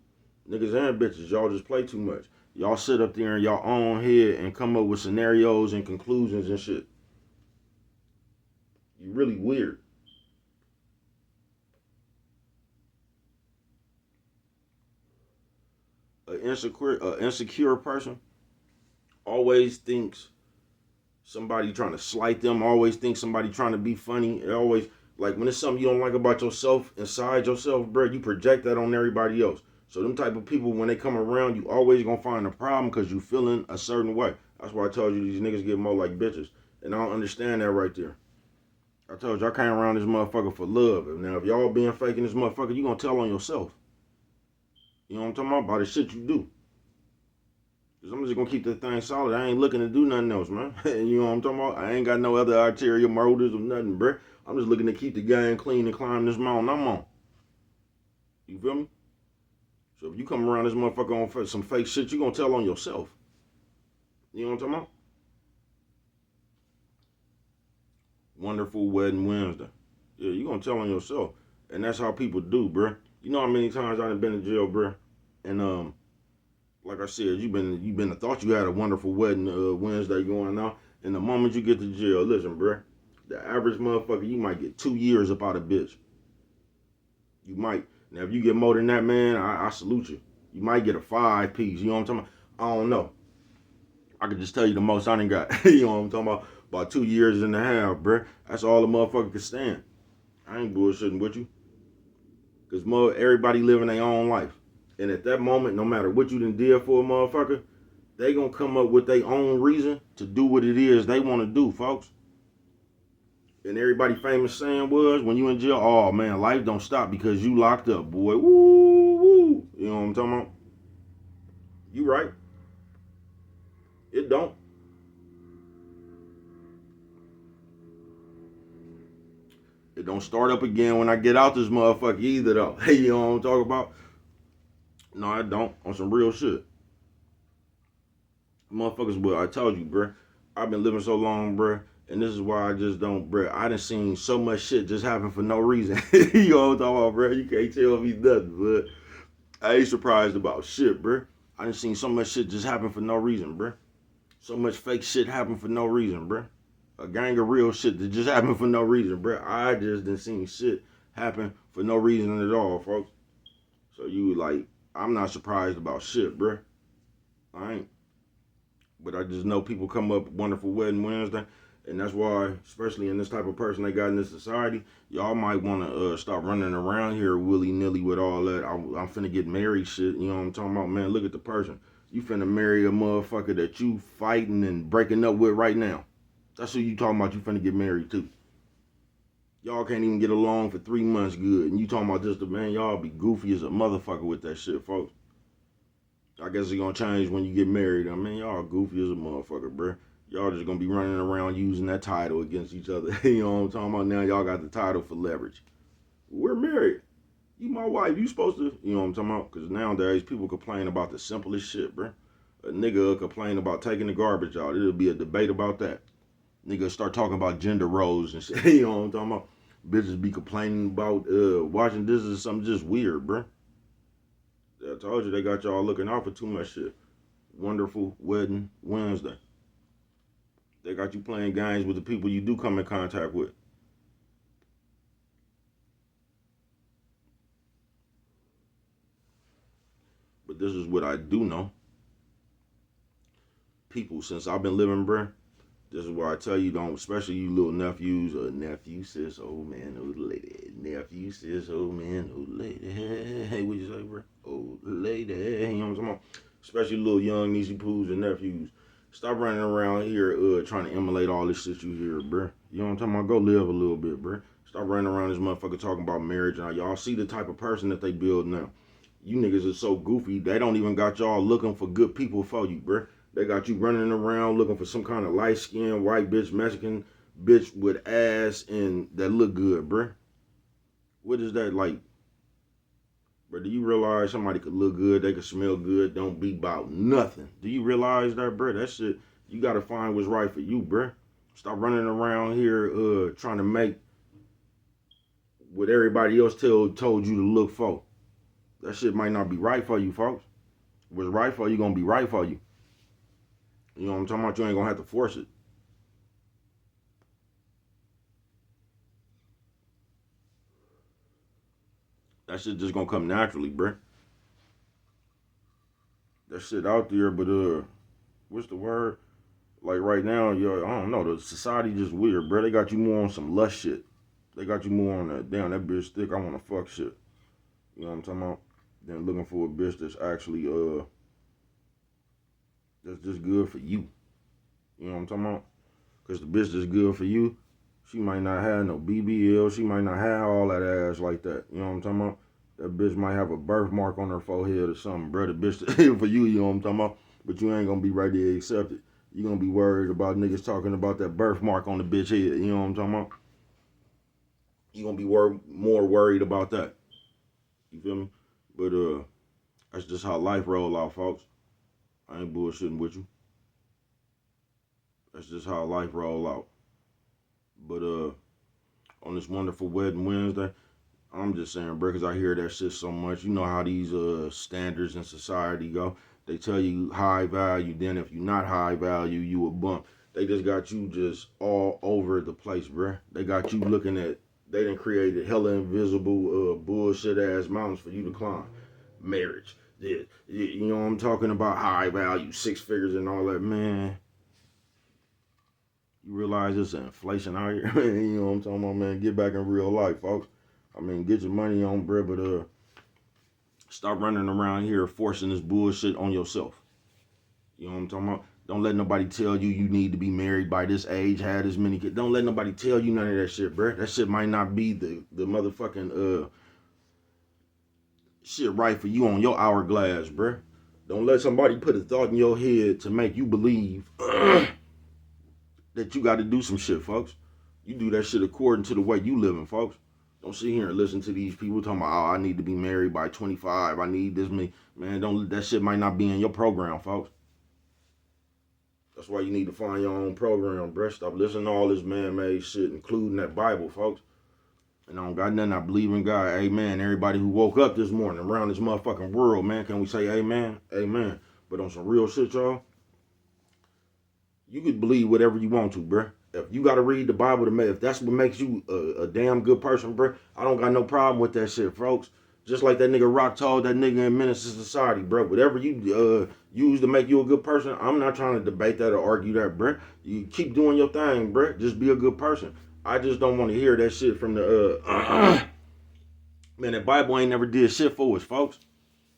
Speaker 1: Niggas and bitches, y'all just play too much. Y'all sit up there in y'all own head and come up with scenarios and conclusions and shit. You really weird. An insecure person always thinks somebody trying to slight them, always thinks somebody trying to be funny. It always, like, when it's something you don't like about yourself, inside yourself, bro, you project that on everybody else. So them type of people, when they come around, you always gonna find a problem because you feeling a certain way. That's why I told you these niggas get more like bitches. And I don't understand that right there. I told you I came around this motherfucker for love. Now, if y'all being fake in this motherfucker, you gonna tell on yourself. You know what I'm talking about? By the shit you do. Cause I'm just gonna keep that thing solid. I ain't looking to do nothing else, man. You know what I'm talking about? I ain't got no other ulterior motives or nothing, bruh. I'm just looking to keep the game clean and climb this mountain I'm on. You feel me? So if you come around this motherfucker on some fake shit, you gonna tell on yourself. You know what I'm talking about? Wonderful Wedding Wednesday. Yeah, you gonna tell on yourself. And that's how people do, bruh. You know how many times I done been in jail, bruh? And like I said, you thought you had a wonderful wedding Wednesday going on. And the moment you get to jail, listen, bruh, the average motherfucker, you might get 2 years up out of bitch. You might. Now, if you get more than that, man, I salute you. You might get a 5 piece. You know what I'm talking about? I don't know. I can just tell you the most I done got. You know what I'm talking about? About 2 years and a half, bruh. That's all the motherfucker can stand. I ain't bullshitting with you. Because everybody living their own life. And at that moment, no matter what you done did for a motherfucker, they gonna come up with their own reason to do what it is they want to do, folks. And everybody famous saying was, when you in jail, oh man, life don't stop because you locked up, boy. Woo, woo. You know what I'm talking about? You right. It don't. It don't start up again when I get out this motherfucker either, though. Hey, you know what I'm talking about? No, I don't. On some real shit. Motherfuckers, but I told you, bruh. I've been living so long, bruh. And this is why I just don't, bruh. I done seen so much shit just happen for no reason. You know what I'm talking about, bruh? You can't tell me nothing, but I ain't surprised about shit, bruh. I done seen so much shit just happen for no reason, bruh. So much fake shit happen for no reason, bruh. A gang of real shit that just happened for no reason, bruh. I just done seen shit happen for no reason at all, folks. So you like, I'm not surprised about shit, bruh. I ain't. But I just know people come up wonderful wedding Wednesday, and that's why, especially in this type of person they got in this society, y'all might want to stop running around here willy nilly with all that. I'm finna get married shit. You know what I'm talking about, man? Look at the person. You finna marry a motherfucker that you fighting and breaking up with right now. That's who you talking about. You finna get married to. Y'all can't even get along for 3 months good, and you talking about just a man. Y'all be goofy as a motherfucker with that shit, folks. I guess it's gonna change when you get married. I mean, y'all goofy as a motherfucker, bruh. Y'all just gonna be running around using that title against each other. You know what I'm talking about? Now y'all got the title for leverage. We're married. You my wife. You supposed to, you know what I'm talking about? Because nowadays people complain about the simplest shit, bruh. A nigga will complain about taking the garbage out. It'll be a debate about that. Nigga start talking about gender roles and shit. You know what I'm talking about? Bitches be complaining about washing dishes or something just weird, bruh. I told you they got y'all looking out for too much shit. Wonderful Wedding Wednesday. They got you playing games with the people you do come in contact with. But this is what I do know. People, since I've been living, bruh, this is why I tell you don't, especially you little nephews or nephew, sis, old man, old lady. Nephew, sis, old man, old lady. Hey, what you say, bruh? Old lady. You know what I'm talking about? Especially little young niecey poos and nephews. Stop running around here trying to emulate all this shit you hear, bruh. You know what I'm talking about? Go live a little bit, bruh. Stop running around this motherfucker talking about marriage. Now, y'all see the type of person that they build now. You niggas are so goofy, they don't even got y'all looking for good people for you, bruh. They got you running around looking for some kind of light-skinned, white bitch, Mexican bitch with ass and that look good, bruh. What is that like? But do you realize somebody could look good, they could smell good, don't be about nothing? Do you realize that, bruh? That shit, you gotta find what's right for you, bruh. Stop running around here trying to make what everybody else told you to look for. That shit might not be right for you, folks. What's right for you gonna be right for you. You know what I'm talking about? You ain't gonna have to force it. That shit just gonna come naturally, bruh. That shit out there, but what's the word? Like right now, yo, I don't know. The society just weird, bruh. They got you more on some lust shit. They got you more on that. Damn, that bitch thick. I wanna fuck shit. You know what I'm talking about? Then looking for a bitch that's actually that's just good for you. You know what I'm talking about? Cause the bitch that's good for you, she might not have no BBL. She might not have all that ass like that. You know what I'm talking about? That bitch might have a birthmark on her forehead or something, bro. The bitch for you, you know what I'm talking about? but you ain't gonna be ready to accept it. You gonna be worried about niggas talking about that birthmark on the bitch head. You know what I'm talking about? You gonna be more worried about that. You feel me? But that's just how life roll out, folks. I ain't bullshitting with you. That's just how life roll out. But on this wonderful wedding Wednesday, I'm just saying, bro, because I hear that shit so much. You know how these standards in society go. They tell you high value, then if you're not high value, you a bump. They just got you just all over the place, bro. They got you looking at, they done created hella invisible bullshit ass mountains for you to climb. Marriage. Yeah, you know what I'm talking about? High value, 6 figures and all that, man. You realize it's inflation out here? You know what I'm talking about, man? Get back in real life, folks. I mean, get your money on, bro, but stop running around here forcing this bullshit on yourself. You know what I'm talking about? Don't let nobody tell you you need to be married by this age, have this many kids. Don't let nobody tell you none of that shit, bro. That shit might not be the motherfucking shit right for you on your hourglass, bro. Don't let somebody put a thought in your head to make you believe that you got to do some shit, folks. You do that shit according to the way you living, folks. Don't sit here and listen to these people talking about, oh, I need to be married by 25. I need this many. Man, that shit might not be in your program, folks. That's why you need to find your own program, bruh. Stop listening to all this man-made shit, including that Bible, folks. And I don't got nothing. I believe in God. Amen. Everybody who woke up this morning around this motherfucking world, man, can we say amen? Amen. But on some real shit, y'all, you could believe whatever you want to, bruh. If you got to read the Bible to make, if that's what makes you a damn good person, bruh, I don't got no problem with that shit, folks. Just like that nigga Rock told that nigga in Menace to Society, bro. Whatever you use to make you a good person, I'm not trying to debate that or argue that, bro. You keep doing your thing, bro. Just be a good person. I just don't want to hear that shit from the man. That Bible ain't never did shit for us, folks.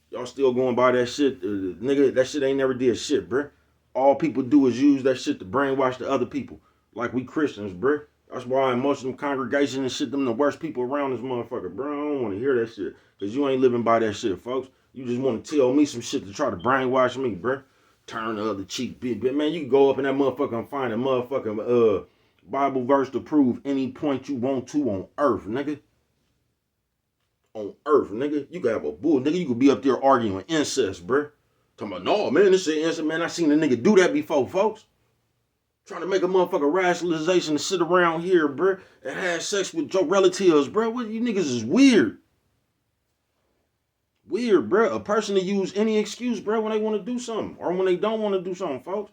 Speaker 1: Y'all still going by that shit, nigga. That shit ain't never did shit, bro. All people do is use that shit to brainwash the other people, like we Christians, bro. That's why in most of them congregations and shit, them the worst people around this motherfucker, bro. I don't want to hear that shit. Because you ain't living by that shit, folks. You just want to tell me some shit to try to brainwash me, bro. Turn the other cheek, bitch. Man, you can go up in that motherfucker and find a motherfucking Bible verse to prove any point you want to on earth, nigga. On earth, nigga. You could have a bull, nigga. You could be up there arguing incest, bro. Talking about, no, man, this shit incest, man. I seen a nigga do that before, folks. Trying to make a motherfucker rationalization to sit around here, bro, and have sex with your relatives, bro. What, you niggas is weird. Weird, bro. A person to use any excuse, bro, when they want to do something or when they don't want to do something, folks.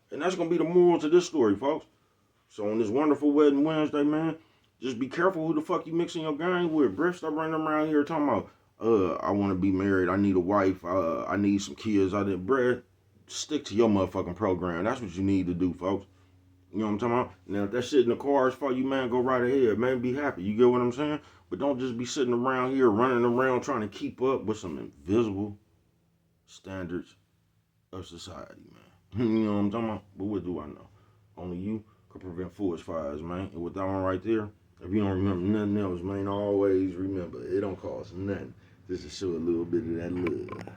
Speaker 1: And that's going to be the moral to this story, folks. So on this wonderful wedding Wednesday, man, just be careful who the fuck you mixing your gang with, bro. Stop running around here talking about, I want to be married. I need a wife. I need some kids. Bro, stick to your motherfucking program. That's what you need to do, folks. You know what I'm talking about? Now, if that shit in the car is for you, man, go right ahead. Man, be happy. You get what I'm saying? But don't just be sitting around here running around trying to keep up with some invisible standards of society, man. You know what I'm talking about? But what do I know? Only you can prevent forest fires, man. And with that one right there, if you don't remember nothing else, man, always remember, it don't cost nothing just to show a little bit of that love.